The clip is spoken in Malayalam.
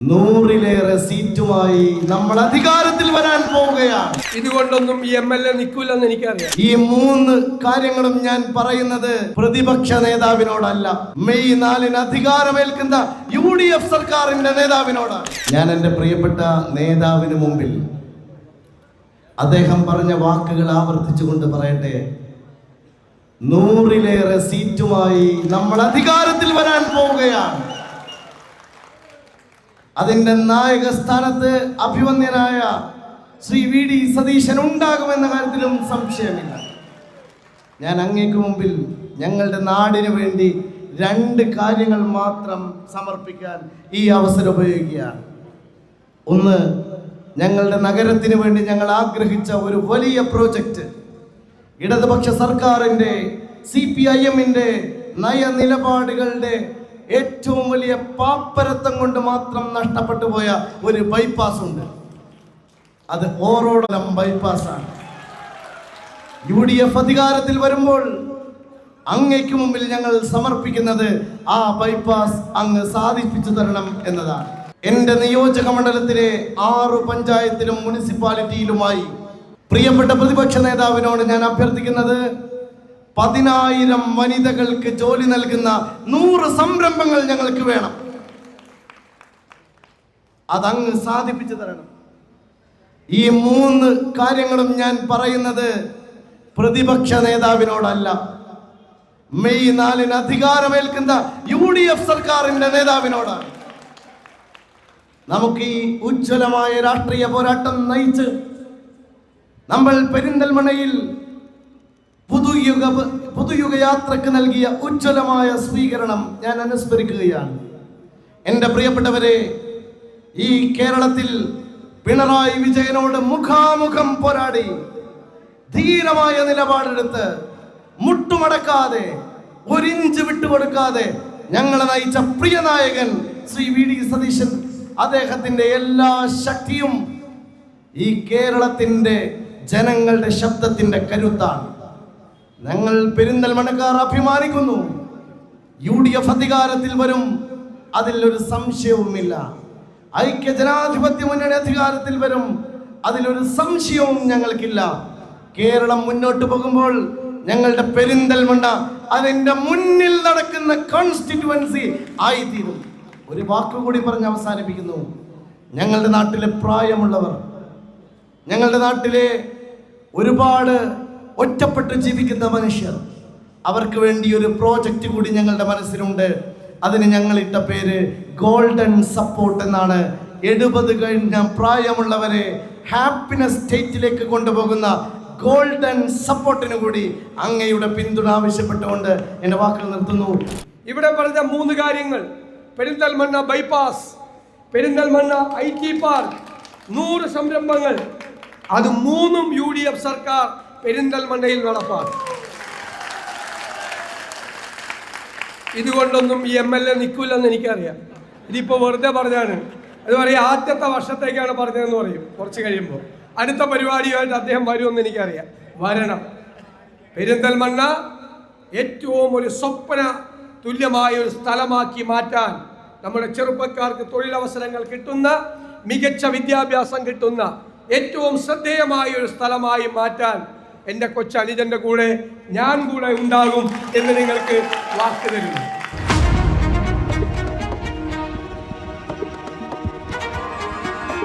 100-ലേറെ സീറ്റുമായി നമ്മൾ അധികാരത്തിൽ വരാൻ പോവുകയാണ്. ഇതുകൊണ്ടൊന്നും ഈ MLA നിൽക്കൂലെന്ന് എനിക്കറിയാം. ഈ 3 കാര്യങ്ങളും ഞാൻ പറയുന്നത് പ്രതിപക്ഷ നേതാവിനോടല്ല, മെയ് 4-ന് അധികാരമേൽക്കുന്ന UDF സർക്കാരിന്റെ നേതാവിനോടാണ്. ഞാൻ എൻ്റെ പ്രിയപ്പെട്ട നേതാവിന് മുമ്പിൽ അദ്ദേഹം പറഞ്ഞ വാക്കുകൾ ആവർത്തിച്ചുകൊണ്ട് പറയട്ടെ. 100-ലേറെ സീറ്റുമായി നമ്മൾ അധികാരത്തിൽ വരാൻ പോവുകയാണ്. അതിന്റെ നായക സ്ഥാനത്ത് അഭിവന്യനായ ശ്രീ VD സതീശൻ ഉണ്ടാകുമെന്ന കാര്യത്തിലും സംശയമില്ല. ഞാൻ അങ്ങേക്ക് മുമ്പിൽ ഞങ്ങളുടെ നാടിന് വേണ്ടി 2 കാര്യങ്ങൾ മാത്രം സമർപ്പിക്കാൻ ഈ അവസരം ഉപയോഗിക്കുകയാണ്. ഒന്ന്, ഞങ്ങളുടെ നഗരത്തിന് വേണ്ടി ഞങ്ങൾ ആഗ്രഹിച്ച ഒരു വലിയ പ്രോജക്റ്റ് ഇടതുപക്ഷ സർക്കാരിൻ്റെ CPIM-ന്റെ നയനിലപാടുകളുടെ ഏറ്റവും വലിയ പാപ്പരത്തം കൊണ്ട് മാത്രം നഷ്ടപ്പെട്ടു പോയ ഒരു ബൈപ്പാസ് ഉണ്ട്. അത് ഓറോടലം ബൈപ്പാസാണ്. UDF അധികാരത്തിൽ വരുമ്പോൾ അങ്ങയ്ക്ക് മുമ്പിൽ ഞങ്ങൾ സമർപ്പിക്കുന്നത് ആ ബൈപ്പാസ് അങ്ങ് സാധിപ്പിച്ചു തരണം എന്നതാണ്. എൻ്റെ നിയോജക മണ്ഡലത്തിലെ 6 പഞ്ചായത്തിലും മുനിസിപ്പാലിറ്റിയിലുമായി പ്രിയപ്പെട്ട പ്രതിപക്ഷ നേതാവിനോട് ഞാൻ അഭ്യർത്ഥിക്കുന്നത് 10,000 വനിതകൾക്ക് ജോലി നൽകുന്ന 100 സംരംഭങ്ങൾ ഞങ്ങൾക്ക് വേണം. അതങ്ങ് സാധിപ്പിച്ചു തരണം. ഈ 3 കാര്യങ്ങളും ഞാൻ പറയുന്നത് പ്രതിപക്ഷ നേതാവിനോടല്ല, മെയ് 4-ന് അധികാരമേൽക്കുന്ന UDF സർക്കാരിന്റെ നേതാവിനോടാണ്. നമുക്ക് ഈ ഉജ്ജ്വലമായ രാഷ്ട്രീയ പോരാട്ടം നയിച്ച് നമ്മൾ പെരിന്തൽമണ്ണയിൽ പുതുയുഗ യാത്രക്ക് നൽകിയ ഉജ്ജ്വലമായ സ്വീകരണം ഞാൻ അനുസ്മരിക്കുകയാണ്. എൻ്റെ പ്രിയപ്പെട്ടവരെ, ഈ കേരളത്തിൽ പിണറായി വിജയനോട് മുഖാമുഖം പോരാടി ധീരമായ നിലപാടെടുത്ത് മുട്ടുമടക്കാതെ 1 ഇഞ്ച് വിട്ടുകൊടുക്കാതെ ഞങ്ങളെ നയിച്ച പ്രിയ നായകൻ ശ്രീ VD സതീശൻ, അദ്ദേഹത്തിൻ്റെ എല്ലാ ശക്തിയും ഈ കേരളത്തിൻ്റെ ജനങ്ങളുടെ ശബ്ദത്തിൻ്റെ കരുത്താണ്. ഞങ്ങൾ പെരിന്തൽമണ്ണക്കാർ അഭിമാനിക്കുന്നു. UDF അധികാരത്തിൽ വരും, അതിലൊരു സംശയവുമില്ല. ഐക്യ ജനാധിപത്യ മുന്നണി അധികാരത്തിൽ വരും, അതിലൊരു സംശയവും ഞങ്ങൾക്കില്ല. കേരളം മുന്നോട്ട് പോകുമ്പോൾ ഞങ്ങളുടെ പെരിന്തൽമണ്ണ അതിൻ്റെ മുന്നിൽ നടക്കുന്ന കോൺസ്റ്റിറ്റ്യുവൻസി ആയിത്തീരും. ഒരു വാക്കുകൂടി പറഞ്ഞ് അവസാനിപ്പിക്കുന്നു. ഞങ്ങളുടെ നാട്ടിലെ പ്രായമുള്ളവർ, ഞങ്ങളുടെ നാട്ടിലെ ഒരുപാട് ഒറ്റപ്പെട്ട് ജീവിക്കുന്ന മനുഷ്യർ, അവർക്ക് വേണ്ടി ഒരു പ്രോജക്റ്റ് കൂടി ഞങ്ങളുടെ മനസ്സിലുണ്ട്. അതിന് ഞങ്ങളിട്ട പേര് ഗോൾഡൻ സപ്പോർട്ട് എന്നാണ്. 70 കഴിഞ്ഞ പ്രായമുള്ളവരെ ഹാപ്പിനെസ് സ്റ്റേറ്റിലേക്ക് കൊണ്ടുപോകുന്ന ഗോൾഡൻ സപ്പോർട്ടിന് കൂടി അങ്ങയുടെ പിന്തുണ ആവശ്യപ്പെട്ടുകൊണ്ട് എൻ്റെ വാക്കുകൾ നിർത്തുന്നു. ഇവിടെ പറഞ്ഞ 3 കാര്യങ്ങൾ, Perinthalmanna bypass, Perinthalmanna IT park, 100 സംരംഭങ്ങൾ, അത് 3ഉം UDF സർക്കാർ പെരിന്തൽമണ്ണയിൽ നടപ്പാക്കും. ഇതുകൊണ്ടൊന്നും ഈ MLA നിൽക്കൂലെന്ന് എനിക്കറിയാം. ഇതിപ്പോൾ വെറുതെ പറഞ്ഞാണ്. അത് പറയും ആദ്യത്തെ വർഷത്തേക്കാണ് പറഞ്ഞതെന്ന് പറയും. കുറച്ച് കഴിയുമ്പോൾ അടുത്ത പരിപാടിയായിട്ട് അദ്ദേഹം വരുമെന്ന് എനിക്കറിയാം. വരണം. പെരിന്തൽമണ്ണ ഏറ്റവും ഒരു സ്വപ്ന തുല്യമായ ഒരു സ്ഥലമാക്കി മാറ്റാൻ, നമ്മുടെ ചെറുപ്പക്കാർക്ക് തൊഴിലവസരങ്ങൾ കിട്ടുന്ന, മികച്ച വിദ്യാഭ്യാസം കിട്ടുന്ന ഏറ്റവും ശ്രദ്ധേയമായ ഒരു സ്ഥലമായി മാറ്റാൻ എൻ്റെ കൊച്ചനുജൻ്റെ കൂടെ ഞാൻ കൂടെ ഉണ്ടാകും എന്ന് നിങ്ങൾക്ക് വാക്ക് തരുന്നു.